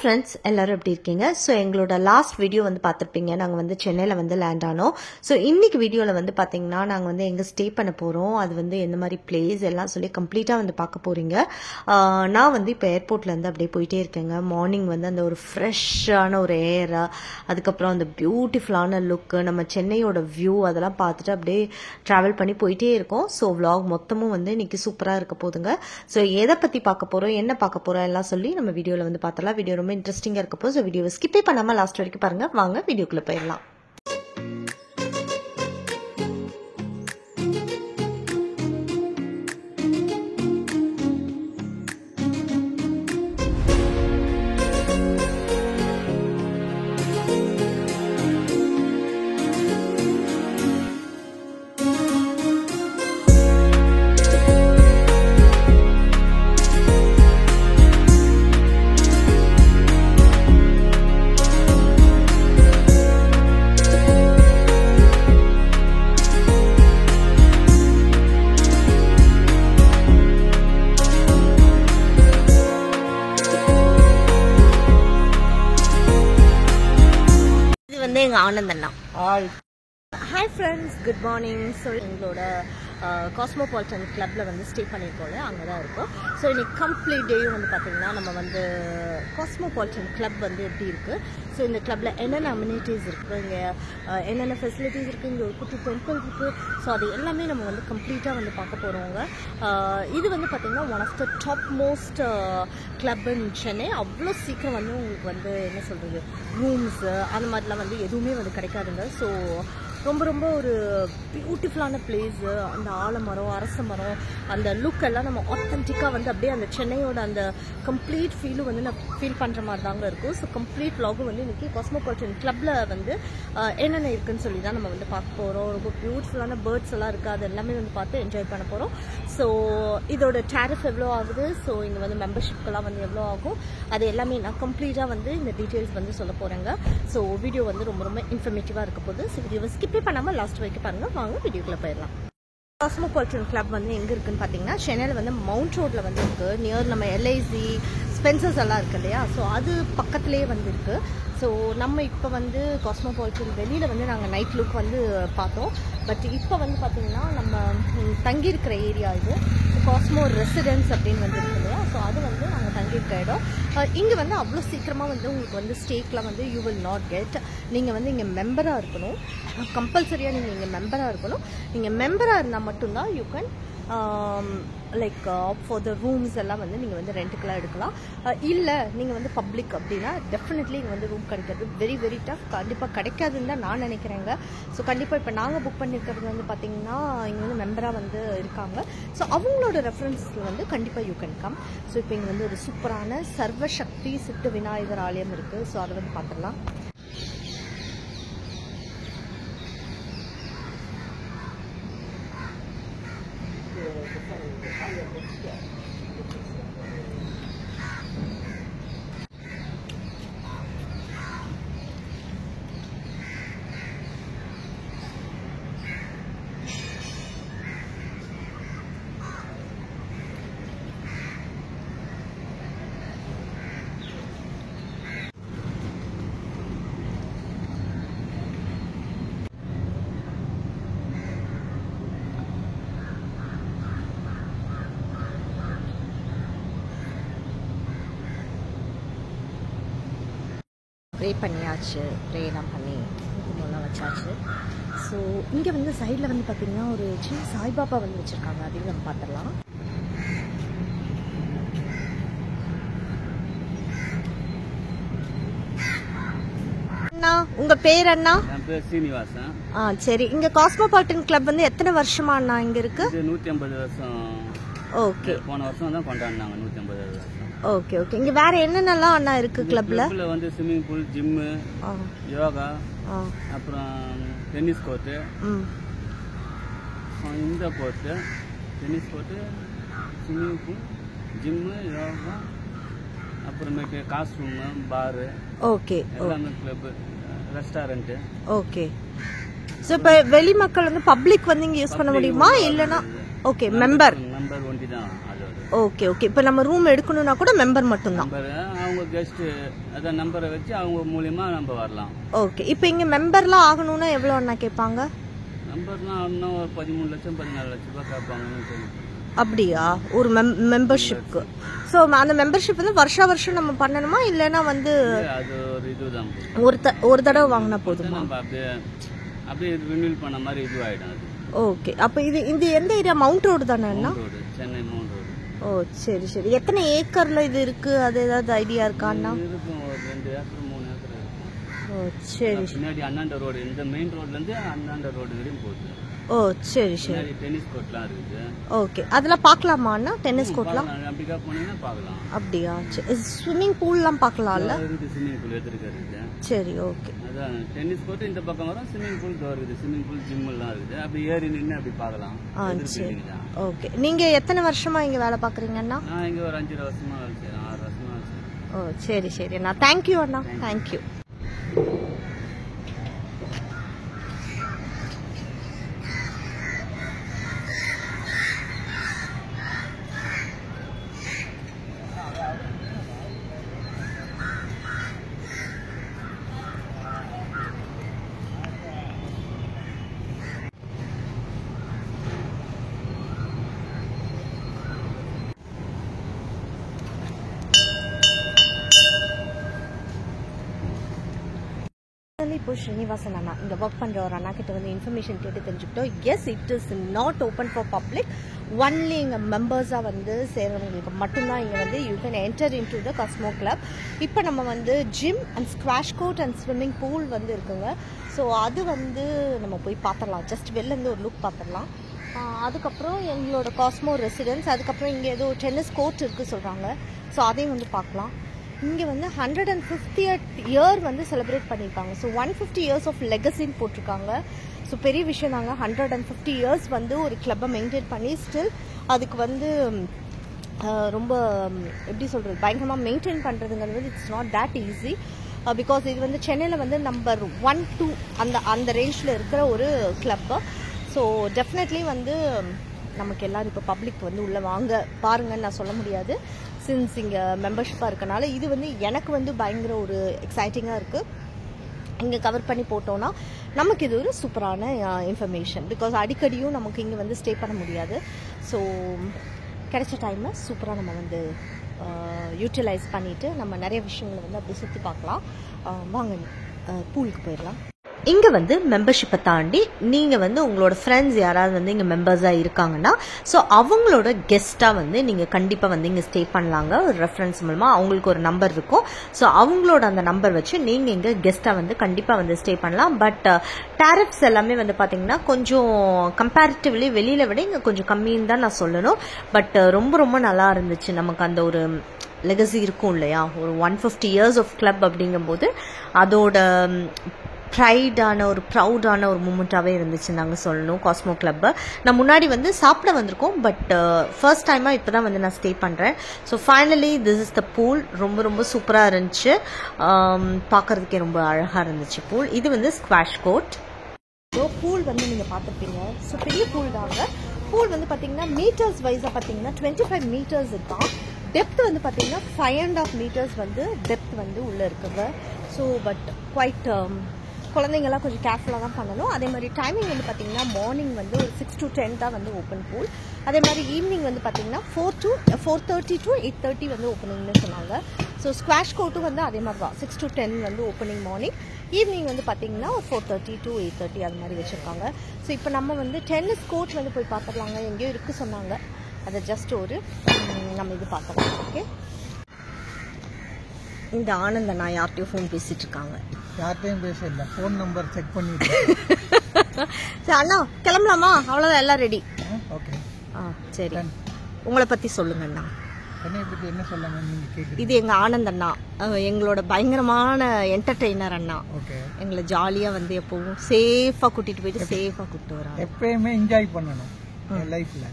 Friends எல்லாரும் எப்படி இருக்கீங்க? ஸோ எங்களோட லாஸ்ட் வீடியோ வந்து பார்த்துருப்பீங்க. நாங்கள் வந்து சென்னையில் வந்து லேண்ட் ஆனோம். ஸோ இன்னைக்கு வீடியோவில் வந்து பார்த்தீங்கன்னா நாங்கள் வந்து எங்கே ஸ்டே பண்ண போகிறோம், அது வந்து எந்த மாதிரி பிளேஸ் எல்லாம் சொல்லி கம்ப்ளீட்டாக வந்து பார்க்க போகிறீங்க. நான் வந்து இப்போ ஏர்போர்ட்லேருந்து அப்படியே போயிட்டே இருக்கேங்க. மார்னிங் வந்து அந்த ஒரு ஃப்ரெஷ்ஷான ஒரு ஏர், அதுக்கப்புறம் அந்த பியூட்டிஃபுல்லான லுக்கு, நம்ம சென்னையோட வியூ அதெல்லாம் பார்த்துட்டு அப்படியே ட்ராவல் பண்ணி போயிட்டே இருக்கோம். ஸோ vlog மொத்தமும் வந்து இன்னைக்கு சூப்பராக இருக்க போதுங்க. ஸோ எதை பற்றி பார்க்க போகிறோம், என்ன பார்க்க போகிறோம் எல்லாம் சொல்லி நம்ம வீடியோவில் வந்து பார்த்தலாம். வீடியோ ரொம்ப இன்ட்ரெஸ்டிங்காக இருக்க போது. ஸோ வீடியோவை ஸ்கிப்பே பண்ணாமல் லாஸ்ட் வரைக்கும் பாருங்க. வாங்க வீடியோக்குள்ளே போயிடலாம். எங்க ஆனந்த் அண்ணா. Hi friends, good morning. So எங்களோட காஸ்மோபாலிட்டன் கிளப்பில் வந்து ஸ்டே பண்ணியிருக்கோம்ல, அங்கே தான் இருக்கும். ஸோ இன்னைக்கு கம்ப்ளீட் டேயும் வந்து பார்த்திங்கன்னா நம்ம வந்து காஸ்மோபாலிட்டன் கிளப் வந்து எப்படி இருக்குது, ஸோ இந்த கிளப்பில் என்னென்ன அம்யூனிட்டிஸ் இருக்குது, இங்கே என்னென்ன ஃபெசிலிட்டிஸ் இருக்குது, இங்கே ஒரு குட்டி டெம்பிள் இருக்குது. ஸோ அது எல்லாமே நம்ம வந்து கம்ப்ளீட்டாக வந்து பார்க்க போகிறோங்க. இது வந்து பார்த்திங்கன்னா one of the top most club in Chennai. அவ்வளோ சீக்கிரம் வந்து உங்களுக்கு வந்து என்ன சொல்கிறது, ரூம்ஸு அந்த மாதிரிலாம் வந்து எதுவுமே வந்து கிடைக்காதுங்க. ஸோ ரொம்ப ரொம்ப ஒரு பியூட்டிஃபுல்லான பிளேஸு. அந்த ஆலமரம், அரச மரம், அந்த லுக் எல்லாம் நம்ம ஆத்தென்டிக்காக வந்து அப்படியே அந்த சென்னையோட அந்த கம்ப்ளீட் ஃபீலும் வந்து நான் ஃபீல் பண்ணுற மாதிரி தாங்க இருக்கும். ஸோ கம்ப்ளீட் vlog வந்து இன்றைக்கி காஸ்மோபாலிட்டன் கிளப்பில் வந்து என்னென்ன இருக்குதுன்னு சொல்லி தான் நம்ம வந்து பார்க்க போகிறோம். ரொம்ப பியூட்டிஃபுல்லான பேர்ட்ஸ் எல்லாம் இருக்குது, அது எல்லாமே வந்து பார்த்து என்ஜாய் பண்ண போகிறோம். ஸோ இதோட டேரிஃப் எவ்வளோ ஆகுது, ஸோ இங்கே வந்து மெம்பர்ஷிப்க்கெல்லாம் வந்து எவ்வளோ ஆகும், அது எல்லாமே நான் கம்ப்ளீட்டாக வந்து இந்த டீட்டெயில்ஸ் வந்து சொல்ல போகிறேங்க. ஸோ வீடியோ வந்து ரொம்ப ரொம்ப இன்ஃபர்மேட்டிவாக இருக்க போகுது. ஸோ வீடியோவை ஸ்கிப்பே பண்ணாமல் லாஸ்ட் வரைக்கும் பாருங்கள். வாங்க வீடியோக்குள்ளே போயிடலாம். காஸ்மோபாலிட்டன் கிளப் வந்து எங்கே இருக்குன்னு பார்த்தீங்கன்னா சென்னையில் வந்து மவுண்ட் ரோட்டில் வந்து இருக்குது. நியர் நம்ம எல்ஐசி, ஸ்பென்சர்ஸ் எல்லாம் இருக்குது இல்லையா, ஸோ அது பக்கத்துலேயே வந்து இருக்குது. ஸோ நம்ம இப்போ வந்து காஸ்மோபாலிட்டன் வெளியில் வந்து நாங்கள் நைட் லுக் வந்து பார்த்தோம். பட் இப்போ வந்து பார்த்திங்கன்னா நம்ம தங்கியிருக்கிற ஏரியா இது காஸ்மோ ரெசிடென்ஸ் அப்படின்னு வந்து இருக்கு இல்லையா, ஸோ அது வந்து நாங்கள் தங்கியிருக்க இடம். இங்கே வந்து அவ்வளோ சீக்கிரமாக வந்து உங்களுக்கு வந்து ஸ்டேக்கில் வந்து யூ வில் நாட் கெட். நீங்கள் வந்து இங்கே மெம்பராக இருக்கணும், கம்பல்சரியாக நீங்கள் இங்கே மெம்பராக இருக்கணும். நீங்கள் மெம்பராக இருந்தால் மட்டும்தான் you can like for the rooms எல்லாம் வந்து நீங்கள் வந்து ரெண்ட்டுக்கெல்லாம் எடுக்கலாம். இல்லை நீங்கள் வந்து பப்ளிக் அப்படின்னா டெஃபினெட்லி இங்கே வந்து ரூம் கிடைக்கிறது வெரி வெரி டஃப். கண்டிப்பாக கிடைக்காதுன்னு தான் நான் நினைக்கிறேங்க. ஸோ கண்டிப்பாக இப்போ நாங்கள் புக் பண்ணியிருக்கிறது வந்து பார்த்திங்கன்னா இங்கே வந்து மெம்பராக வந்து இருக்காங்க. ஸோ அவங்களோட ரெஃபரன்ஸில் வந்து கண்டிப்பாக யூ கேன் கம். ஸோ இப்போ இங்கே வந்து ஒரு சூப்பரான சர்வசக்தி சித்த விநாயகர் ஆலயம் இருக்குது. ஸோ அதை வந்து பார்த்துடலாம். ப்ரே பண்ணியாச்சு, ப்ரேலாம் பண்ணி குங்குமம்லாம் வச்சாச்சு. ஸோ இங்கே வந்து சைடில் வந்து பார்த்திங்கன்னா ஒரு சின்ன சாய்பாபா வந்து வச்சுருக்காங்க, அதையும் நம்ம பார்த்துடலாம். அண்ணா, உங்கள் பேர் அண்ணா? என் பேர் சீனிவாசன். சரி. இங்கே காஸ்மோபாலிட்டன் கிளப் வந்து எத்தனை வருஷமா அண்ணா இங்கே இருக்குது? 150 வருஷம். ஓகே, போன வருஷம் தான் கொண்டாடினாங்க 150 வருஷம். Okay okay. இங்கே வேற என்னென்னலாம் அண்ணா இருக்குது கிளப்ல? வந்து ஸ்விம்மிங் பூல், ஜிம்மு, யோகா, அப்புறம் டென்னிஸ் கோர்ட்டு, இந்த court, tennis court, swimming pool, gym, yoga, அப்புறமேட்டு காஸ்ட்ரூமு, பாரு, ஓகே எல்லாமே கிளப்பு, ரெஸ்டாரண்ட்டு. ஓகே. ஸோ இப்போ வெளி மக்கள் வந்து பப்ளிக் வந்து இங்கே யூஸ் பண்ண முடியுமா இல்லைன்னா? ஓகே, மெம்பர் ஒண்டி தான். Okay okay. இப்போ நம்ம ரூம் எடுக்கணும்னா கூட மெம்பர் மட்டும் தான். அவங்க அவங்க கெஸ்ட் அத நம்பரை வச்சு அவங்க மூலமா நம்ம வரலாம். ஓகே. இப்போ இங்க மெம்பர்லாம் ஆகணும்னா எவ்வளவு அண்ணா கேட்பாங்க? நம்பர்னா இன்னும் 13 லட்சம் 14 லட்சம் ரூபாய் கேட்பாங்கன்னு தெரியும். அப்படியா? ஒரு மெம்பர்ஷிப்க்கு. ஸோ அந்த மெம்பர்ஷிப் வந்து வருஷம் நம்ம பண்ணணுமா இல்லைன்னா வந்து அது ஒரு இதுதான், ஒரு தடவை வாங்கினா போதுமா? நம்ம அப்படியே ரினியூல் பண்ண மாதிரி இது ஆயிடும் அது. ஓகே. அப்போ இது எந்த ஏரியா? மவுண்ட் ரோடு தானே? Chennai mount road. ஓ சரி சரி. எத்தனை ஏக்கர்ல இது இருக்கு? அது ஏதாவது ஐடியா இருக்காண்ணா? இருக்கும், ஒரு 2 ஏக்கர் 3 ஏக்கர் இருக்கும். ஓ சரி. பின்னாடி அண்ணாண்ட ரோடு, இந்த மெயின் ரோட்ல இருந்து அண்ணாண்ட ரோடு வரையும் போகுது. ஓ சரி சரி. டென்னிஸ் கோர்ட்லாம் இருக்குது. ஓகே. அதெல்லாம் பார்க்கலாமா அண்ணா? டென்னிஸ் கோர்ட்லாம் அப்படிக்கா போனீங்கன்னா பார்க்கலாம். அப்படியா? ஸ்விம்மிங் பூல்லாம் பார்க்கலாம்ல? ஸ்விம்மிங் பூல் எதிர்க்க இருக்குது. சரி ஓகே. அதான் டென்னிஸ் கோர்ட் இந்த பக்கம் வரும், ஸ்விம்மிங் பூல் இருக்குது. ஸ்விம்மிங் பூல் ஜிம் எல்லாம் இருக்குது. அப்படி ஏறி நின்று அப்படி பார்க்கலாம். சரி ஓகே. நீங்க எத்தனை வருஷமா இங்க வேலை பாக்குறீங்கன்னா? நான் இங்க ஒரு 5 வருஷமா வேலை செய்யறேன், 6 வருஷமா வேலை செய்யறேன். ஓ சரி சரி அண்ணா. தேங்க்யூ அண்ணா. தேங்க்யூ. இப்போ ஸ்ரீனிவாசன் அண்ணா இங்கே ஒர்க் பண்ணுற ஒரு அண்ணா கிட்ட வந்து இன்ஃபர்மேஷன் கேட்டு தெரிஞ்சுக்கிட்டோம். Yes, it is not open for public. Only இங்கே மெம்பர்ஸாக வந்து சேர்றவங்களுக்கு மட்டும்தான் இங்கே வந்து you can enter in to the Cosmo club. இப்போ நம்ம வந்து gym and squash court and swimming pool வந்து இருக்குங்க. ஸோ அது வந்து நம்ம போய் பார்த்துடலாம். ஜஸ்ட் வெளிலேருந்து ஒரு லுக் பார்த்துடலாம். அதுக்கப்புறம் எங்களோட காஸ்மோ ரெசிடென்ஸ், அதுக்கப்புறம் இங்கே ஏதோ டென்னிஸ் கோர்ட் இருக்குது சொல்கிறாங்க. ஸோ அதையும் வந்து பார்க்கலாம். இங்கே வந்து 150th இயர் வந்து செலிப்ரேட் பண்ணியிருக்காங்க. ஸோ 150 இயர்ஸ் ஆஃப் லெகசின்னு போட்டிருக்காங்க. ஸோ பெரிய விஷயம் தாங்க. 150 இயர்ஸ் வந்து ஒரு கிளப்பை மெயின்டைன் பண்ணி ஸ்டில் அதுக்கு வந்து ரொம்ப எப்படி சொல்கிறது, பயங்கரமாக மெயின்டைன் பண்ணுறதுங்கிறது வந்து it's not that easy. Because இது வந்து சென்னையில் வந்து நம்பர் 1, 2 அந்த ரேஞ்சில் இருக்கிற ஒரு கிளப்பு. ஸோ டெஃபினெட்லி வந்து நமக்கு எல்லோரும் இப்போ பப்ளிக் வந்து உள்ளே வாங்க பாருங்கன்னு நான் சொல்ல முடியாது. சின்ஸ் இங்கே மெம்பர்ஷிப்பாக இருக்கனால இது வந்து எனக்கு வந்து பயங்கர ஒரு எக்ஸைட்டிங்காக இருக்குது. இங்கே கவர் பண்ணி போட்டோன்னா நமக்கு இது ஒரு சூப்பரான இன்ஃபர்மேஷன். பிகாஸ் அடிக்கடியும் நமக்கு இங்கே வந்து ஸ்டே பண்ண முடியாது. ஸோ கிடைச்ச டைமை சூப்பராக நம்ம வந்து யூட்டிலைஸ் பண்ணிவிட்டு நம்ம நிறைய விஷயங்களை வந்து அப்படி சுற்றி பார்க்கலாம். வாங்க பூலுக்கு போயிடலாம். இங்கே வந்து மெம்பர்ஷிப்பை தாண்டி நீங்கள் வந்து உங்களோட ஃப்ரெண்ட்ஸ் யாராவது வந்து இங்கே மெம்பர்ஸாக இருக்காங்கன்னா ஸோ அவங்களோட கெஸ்ட்டாக வந்து நீங்கள் கண்டிப்பாக வந்து இங்கே ஸ்டே பண்ணலாங்க. ஒரு ரெஃபரன்ஸ் மூலமாக அவங்களுக்கு ஒரு நம்பர் இருக்கும். ஸோ அவங்களோட அந்த நம்பர் வச்சு நீங்கள் இங்கே கெஸ்ட்டாக வந்து கண்டிப்பாக வந்து ஸ்டே பண்ணலாம். பட் டேரிஃப்ஸ் எல்லாமே வந்து பார்த்தீங்கன்னா கொஞ்சம் கம்பேரிட்டிவ்லி வெளியில் விட இங்கே கொஞ்சம் கம்மின்னு தான் நான் சொல்லணும். பட் ரொம்ப ரொம்ப நல்லா இருந்துச்சு. நமக்கு அந்த ஒரு லெகசி இருக்கும் இல்லையா, ஒரு 150 இயர்ஸ் ஆஃப் கிளப் அப்படிங்கும்போது அதோட ப்ரைடான ஒரு ப்ரௌடான ஒரு மூமெண்ட்டாகவே இருந்துச்சு நாங்கள் சொல்லணும் காஸ்மோ கிளப்பை. நான் முன்னாடி வந்து சாப்பிட வந்திருக்கோம். பட் ஃபர்ஸ்ட் டைமாக இப்போ தான் வந்து நான் ஸ்டே பண்ணுறேன். So finally this is the pool. ரொம்ப ரொம்ப சூப்பராக இருந்துச்சு. பார்க்குறதுக்கே ரொம்ப அழகாக இருந்துச்சு பூல். இது வந்து ஸ்குவாஷ் கோர்ட். ஸோ பூல் வந்து நீங்கள் பார்த்துருப்பீங்க. ஸோ பெரிய பூல் தாங்க. பூல் வந்து பார்த்தீங்கன்னா மீட்டர்ஸ் வைஸாக பார்த்தீங்கன்னா 25 மீட்டர்ஸ் இருக்கான். டெப்த் வந்து பார்த்தீங்கன்னா 5.5 மீட்டர்ஸ் வந்து டெப்த் வந்து உள்ளே இருக்குங்க. ஸோ பட் குவைட் குழந்தைங்கள்லாம் கொஞ்சம் கேர்ஃபுல்லாக தான் பண்ணணும். அதே மாதிரி டைமிங் வந்து பார்த்தீங்கன்னா மார்னிங் வந்து ஒரு 6 to 10 தான் வந்து ஓப்பன் பூல். அதே மாதிரி ஈவினிங் வந்து பார்த்தீங்கன்னா 4:30 to 8:30 வந்து ஓப்பனிங்னு சொன்னாங்க. ஸோ ஸ்குவாஷ் கோர்ட்டும் வந்து அதே மாதிரி தான் 6 to 10 வந்து ஓப்பனிங் மார்னிங். ஈவினிங் வந்து பார்த்தீங்கன்னா 4:30 to 8:30 அது மாதிரி வச்சுருக்காங்க. ஸோ இப்போ நம்ம வந்து டென்னிஸ் கோர்ட் வந்து போய் பார்த்துடலாங்க. எங்கேயோ இருக்குது சொன்னாங்க. அதை ஜஸ்ட் ஒரு நம்ம இது பார்க்கலாம். ஓகே. இந்த ஆனந்த நான் யார்கிட்டயும் ஃபோன் பேசிட்டு இருக்காங்க. யார்கிட்டையும் பேசல, ஃபோன் நம்பர் செக் பண்ணிட்டு. சரி அண்ணா கிளம்பலாமா? அவ்வளோதான், எல்லாம் ரெடி. ஓகே. சரி, உங்களை பற்றி சொல்லுங்க அண்ணா. என்னை பற்றி என்ன சொல்லாங்க நீங்கள் கேட்குறீங்க? இது எங்கள் ஆனந்த் அண்ணா, எங்களோட பயங்கரமான என்டர்டெய்னர் அண்ணா. ஓகே. எங்களை ஜாலியாக வந்து எப்பவும் சேஃபாக கூட்டிகிட்டு போயிட்டு சேஃபாக கூப்பிட்டு வராங்க. எப்பயுமே என்ஜாய் பண்ணணும் லைஃப்பில்.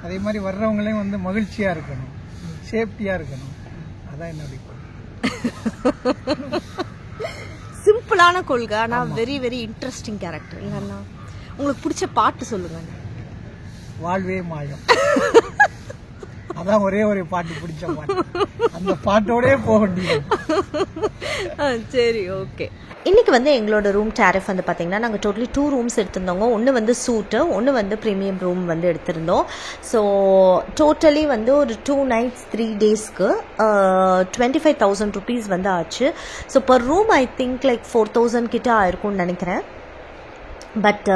அதே மாதிரி வர்றவங்களையும் வந்து மகிழ்ச்சியாக இருக்கணும், சேஃப்டியாக இருக்கணும். அதான் என்னுடைய சிம்பிளான கொள்கை. ஆனால் வெரி வெரி இன்ட்ரெஸ்டிங் கேரக்டர் இல்லைண்ணா. உங்களுக்கு பிடிச்ச பாட்டு சொல்லுங்க. வாழ்வே மாயம். அதான் ஒரே ஒரு பாட்டு பிடிச்ச பாட்டு, அந்த பாட்டோடயே போக வேண்டியது. சரி, ஓகே. இன்றைக்கி வந்து எங்களோட ரூம் டேரிஃப் வந்து பார்த்திங்கன்னா நாங்கள் டோட்டலி 2 ரூம்ஸ் எடுத்திருந்தோங்க. ஒன்று வந்து சூட்டு, ஒன்று வந்து ப்ரீமியம் ரூம் வந்து எடுத்திருந்தோம். ஸோ டோட்டலி வந்து ஒரு 2 nights 3 daysக்கு 25,000 rupees வந்து ஆச்சு. So per room I think like 4,000 கிட்ட ஆயிருக்கும்னு நினைக்கிறேன். பட்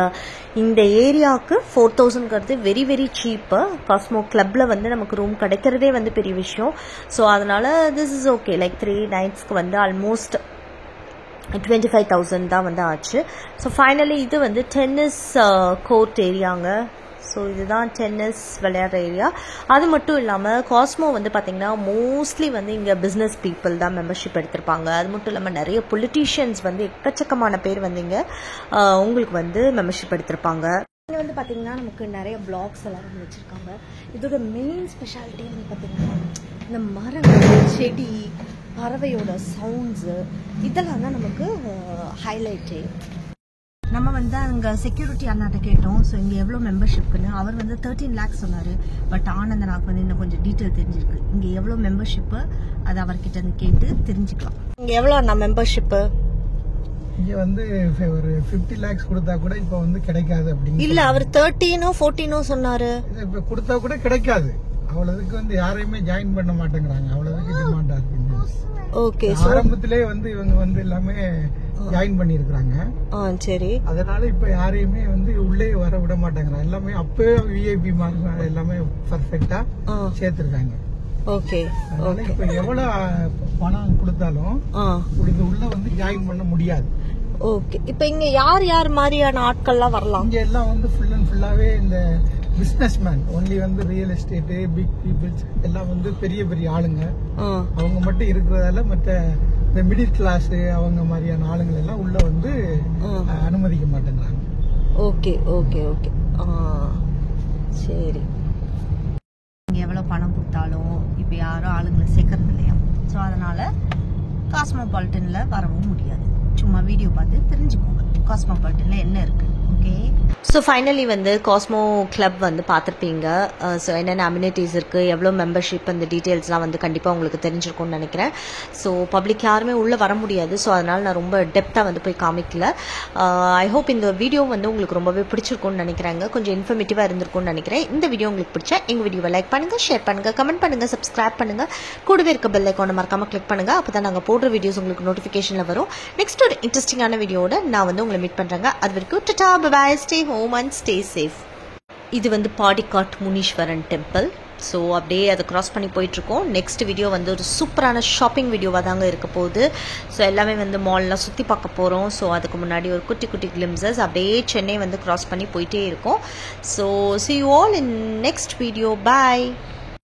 இந்த ஏரியாவுக்கு 4,000ங்கிறது வெரி வெரி சீப்பு. காஸ்மோ கிளப்பில் வந்து நமக்கு ரூம் கிடைக்கிறதே வந்து பெரிய விஷயம். ஸோ அதனால் திஸ் இஸ் ஓகே. லைக் 3 nightsக்கு வந்து ஆல்மோஸ்ட் 25,000 தான் வந்து ஆச்சு. ஸோ ஃபைனலி இது வந்து டென்னிஸ் கோர்ட் ஏரியாங்க. ஸோ இதுதான் டென்னிஸ் விளையாடுற ஏரியா. அது மட்டும் இல்லாமல் காஸ்மோ வந்து பார்த்திங்கன்னா மோஸ்ட்லி வந்து இங்கே பிஸ்னஸ் பீப்புள் தான் மெம்பர்ஷிப் எடுத்திருப்பாங்க. அது மட்டும் இல்லாமல் நிறைய பொலிட்டீஷியன்ஸ் வந்து எக்கச்சக்கமான பேர் வந்து இங்கே உங்களுக்கு வந்து மெம்பர்ஷிப் எடுத்திருப்பாங்க. இங்கே வந்து பார்த்திங்கன்னா நமக்கு நிறைய பிளாக்ஸ் எல்லாம் வந்து வச்சுருக்காங்க. இதோட மெயின் ஸ்பெஷாலிட்டி வந்து பார்த்திங்கன்னா இந்த மரங்கள், செடி, பறவையோட சவுண்ட்ஸு இதெல்லாம் தான் நமக்கு ஹைலைட்டே. நம்ம வந்து அங்கே செக்யூரிட்டி அண்ணாட்ட கேட்டோம். ஸோ இங்கே எவ்வளோ மெம்பர்ஷிப்புன்னு. அவர் வந்து 13 lakhs சொன்னார். பட் ஆனந்தனாக்கு வந்து இன்னும் கொஞ்சம் டீட்டெயில் தெரிஞ்சிருக்கு. இங்கே எவ்வளோ மெம்பர்ஷிப்பு அது அவர்கிட்ட இருந்து கேட்டு தெரிஞ்சுக்கலாம். இங்கே எவ்வளோ அண்ணா மெம்பர்ஷிப்பு? இங்கே வந்து ஒரு 50 lakhs கொடுத்தா கூட இப்போ வந்து கிடைக்காது அப்படின்னு. இல்லை, அவர் 13 14 சொன்னார். இப்போ கொடுத்தா கூட கிடைக்காது. அவ்வளவுக்கு வந்து யாரையுமே ஜாயின் பண்ண மாட்டேங்கிறாங்க. அவ்வளவுக்கு டிமாண்டா இருக்கு. ஓகே. ஆரம்பத்திலே வந்து இவங்க வந்து எல்லாமே ஜாயின் பண்ணிருக்காங்க. சரி. அதனால இப்ப யாரையுமே வந்து உள்ளே வர விட மாட்டேங்கிறாங்க. எல்லாமே அப்பவே விஐபி மாதிரி எல்லாமே பர்ஃபெக்ட்டா சேர்த்திருக்காங்க. ஓகே. இப்ப எவ்வளவு பணம் கொடுத்தாலும் இது உள்ள வந்து ஜாயின் பண்ண முடியாது. ஓகே. இப்ப இங்க யார் யார் மாதிரியான ஆட்கள்லாம் வரலாம்? இங்க எல்லாம் வந்து ஃபுல் அண்ட் ஃபுல்லாவே இந்த பிசினஸ் மேன் ஒன்லி வந்து ரியல் எஸ்டேட் பிக் பீப்புள்ஸ் எல்லாம் வந்து பெரிய பெரிய ஆளுங்க. அவங்க மட்டும் இருக்கிறதால மற்ற இந்த மிடில் கிளாஸ் அவங்க மாதிரியான ஆளுங்கள் எல்லாம் உள்ள வந்து அனுமதிக்க மாட்டேங்கிறாங்க. Okay okay okay. சரி. இங்கே எவ்வளோ பணம் கொடுத்தாலும் இப்போ யாரும் ஆளுங்களை சேர்க்கறது இல்லையா? ஸோ அதனால காஸ்மோபாலிட்டனில் வரவும் முடியாது. சும்மா வீடியோ பார்த்து தெரிஞ்சுக்கோங்க காஸ்மோபாலிட்டனில் என்ன இருக்குது. ஓகே. ஸோ ஃபைனலி வந்து காஸ்மோ கிளப் வந்து பார்த்துருப்பீங்க. ஸோ என்னென்ன அம்யூனிட்டிஸ் இருக்குது, எவ்வளோ மெம்பர்ஷிப், அந்த டீட்டெயில்ஸ்லாம் வந்து கண்டிப்பாக உங்களுக்கு தெரிஞ்சிருக்கும்னு நினைக்கிறேன். ஸோ பப்ளிக் யாருமே உள்ளே வர முடியாது. ஸோ அதனால் நான் ரொம்ப டெப்த்தாக வந்து போய் காமிக்கல. ஐ ஹோப் இந்த வீடியோ வந்து உங்களுக்கு ரொம்பவே பிடிச்சிருக்கும்னு நினைக்கிறேங்க. கொஞ்சம் இன்ஃபர்மேட்டிவாக இருந்திருக்கும்னு நினைக்கிறேன். இந்த வீடியோ உங்களுக்கு பிடிச்சா எங்கள் வீடியோவை லைக் பண்ணுங்கள், ஷேர் பண்ணுங்கள், கமெண்ட் பண்ணுங்கள், சப்ஸ்கிரைப் பண்ணுங்கள். கூடவே இருக்க பெல் ஐக்கானை மறக்காமல் கிளிக் பண்ணுங்கள். அப்போ தான் நாங்கள் போடுற வீடியோஸ் உங்களுக்கு நோட்டிஃபிகேஷனில் வரும். நெக்ஸ்ட் ஒரு இன்ட்ரெஸ்டிங்கான வீடியோட நான் வந்து உங்களை மீட் பண்ணுறேங்க. அது வரைக்கும் tata, bye bye, stay home and stay safe. இது வந்து பாடிகாட் முனீஸ்வரன் டெம்பிள். ஸோ அப்படியே அதை கிராஸ் பண்ணி போயிட்டுருக்கோம். நெக்ஸ்ட் வீடியோ வந்து ஒரு சூப்பரான ஷாப்பிங் வீடியோவாக தாங்க இருக்க போகுது. ஸோ எல்லாமே வந்து மால்லாம் சுற்றி பார்க்க போகிறோம். ஸோ அதுக்கு முன்னாடி ஒரு குட்டி குட்டி கிளிம்ஸஸ் அப்படியே சென்னை வந்து கிராஸ் பண்ணி போயிட்டே இருக்கோம். So see you all in next video. Bye.